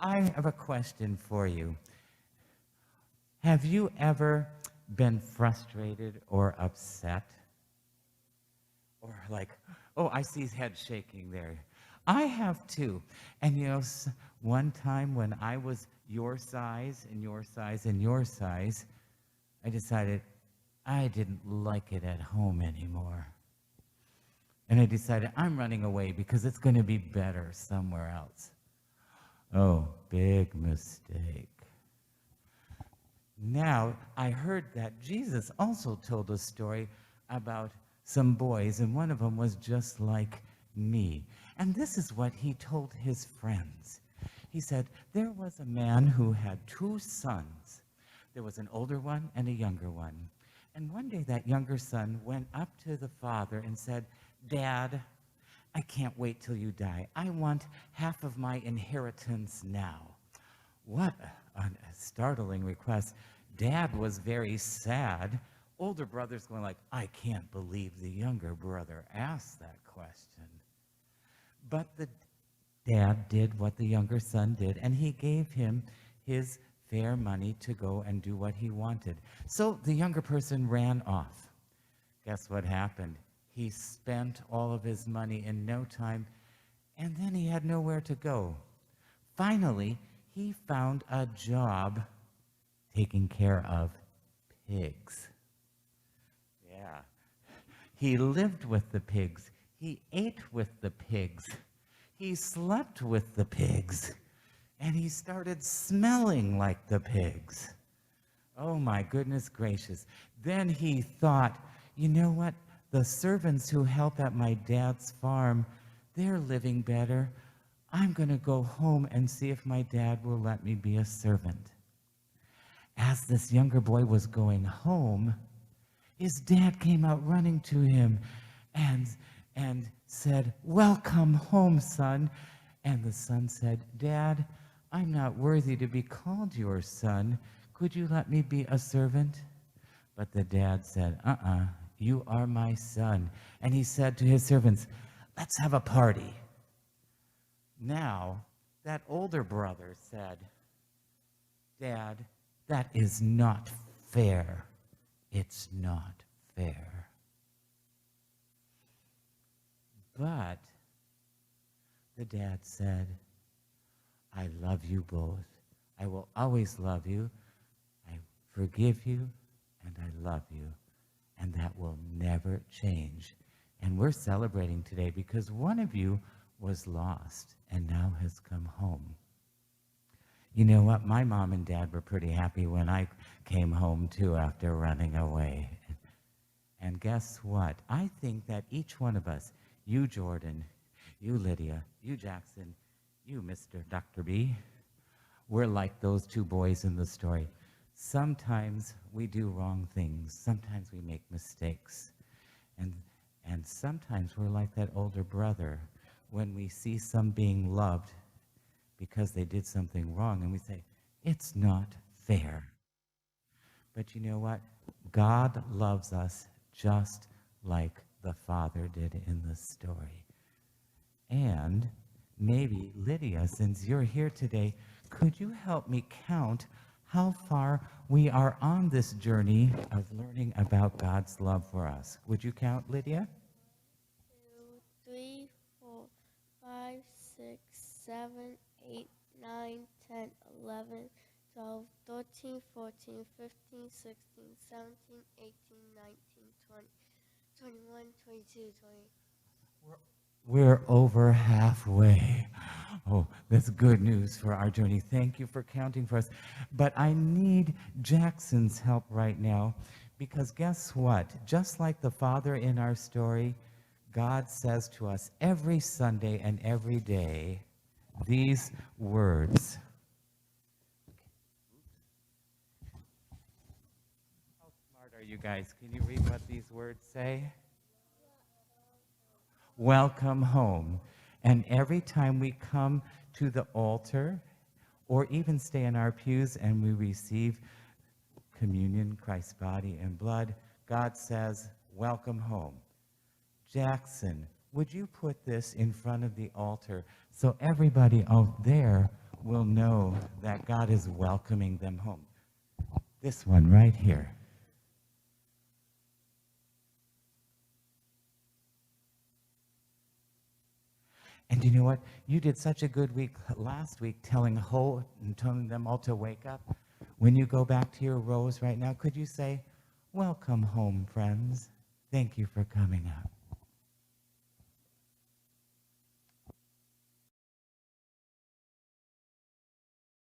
I have a question for you. Have you ever been frustrated or upset? Or like, oh, I see his head shaking there. I have too. And one time when I was your size and your size and your size, I decided I didn't like it at home anymore. And I decided I'm running away because it's going to be better somewhere else. Oh, big mistake. Now, I heard that Jesus also told a story about some boys, and one of them was just like me. And this is what he told his friends. He said, there was a man who had two sons. There was an older one and a younger one. And one day that younger son went up to the father and said, Dad, I can't wait till you die. I want half of my inheritance now. What a startling request. Dad was very sad. Older brother's going like, I can't believe the younger brother asked that question. But the dad did what the younger son did, and he gave him his fair money to go and do what he wanted. So the younger person ran off. Guess what happened? He spent all of his money in no time, and then he had nowhere to go. Finally, he found a job taking care of pigs. Yeah. He lived with the pigs. He ate with the pigs. He slept with the pigs. And he started smelling like the pigs. Oh my goodness gracious. Then he thought, you know what? The servants who help at my dad's farm, they're living better. I'm going to go home and see if my dad will let me be a servant. As this younger boy was going home, his dad came out running to him and said, welcome home, son. And the son said, Dad, I'm not worthy to be called your son. Could you let me be a servant? But the dad said, you are my son. And he said to his servants, let's have a party. Now, that older brother said, Dad, that is not fair. It's not fair. But the dad said, I love you both. I will always love you. I forgive you, and I love you. And that will never change. And we're celebrating today because one of you was lost and now has come home. You know what? My mom and dad were pretty happy when I came home, too, after running away. And guess what? I think that each one of us, you, Jordan, you, Lydia, you, Jackson, you, Mr. Dr. B, we're like those two boys in the story. Sometimes we do wrong things. Sometimes we make mistakes. And sometimes we're like that older brother when we see some being loved because they did something wrong, and we say, it's not fair. But you know what? God loves us just like the Father did in the story. And maybe, Lydia, since you're here today, could you help me count how far we are on this journey of learning about God's love for us? Would you count, Lydia? 1, 2, 3, 4, 5, 6, 7, 8, 9, 10, 11, 12, 13, 14, 15, 16, 17, 18, 19, 20, 21, 22, 20. We're over halfway. Oh, that's good news for our journey. Thank you for counting for us. But I need Jackson's help right now because guess what? Just like the Father in our story, God says to us every Sunday and every day these words. How smart are you guys? Can you read what these words say? Welcome home. And every time we come to the altar or even stay in our pews and we receive communion, Christ's body and blood, God says, welcome home. Jackson, would you put this in front of the altar so everybody out there will know that God is welcoming them home. This one right here. And you know what? You did such a good week last week telling them all to wake up. When you go back to your rows right now, could you say, "Welcome home, friends. Thank you for coming up."